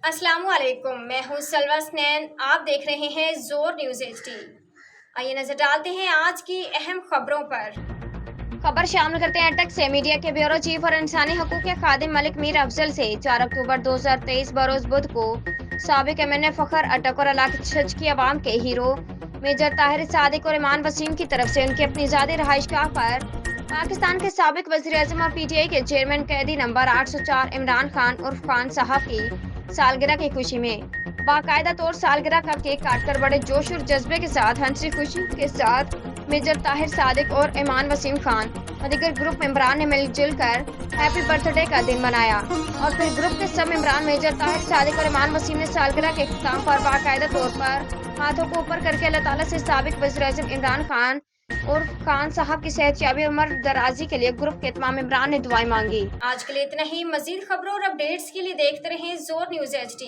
अस्सलामु अलैकुम, मैं हूँ सलवा स्नैन। आप देख रहे हैं जोर न्यूज़ HD। आइए नजर डालते हैं आज की अहम खबरों पर। खबर शामिल करते हैं अटक से। मीडिया के ब्यूरो चीफ और इंसानी हकूक के खादिम मलिक मीर अफजल से 4 अक्टूबर 2023 बरोज बुध को साबिक MNA फखर अटक और इलाके छज की आवाम के हीरो मेजर ताहिर सादिक और ईमान वसीम की तरफ से उनकी अपनी ज़ाती रहायशगाह पर पाकिस्तान के साबिक वज़ीर-ए-आज़म और PTI के चेयरमैन कैदी नंबर 804 इमरान खान उर्फ खान साहब की सालगिरह की खुशी में बाकायदा तौर सालगिरह का केक काटकर बड़े जोश और जज्बे के साथ हंसी खुशी के साथ मेजर ताहिर सादिक और ईमान वसीम खान और दीगर ग्रुप मेंबरान ने मिलजुल कर हैप्पी बर्थडे का दिन मनाया। और फिर ग्रुप के सब मेंबरान मेजर ताहिर सादिक और ईमान वसीम ने सालगिरह के इख्तिताम पर बाकायदा तौर पर हाथों को ऊपर करके अल्लाह ताला से साबिक वज़ीर-ए-आज़म इमरान खान और खान साहब की सेहतयाबी और उम्र दराजी के लिए ग्रुप के तमाम मेंबरान ने दुआएं मांगी। आज के लिए इतना ही। मजीद खबरों और अपडेट्स के लिए देखते रहें जोर न्यूज़ HD।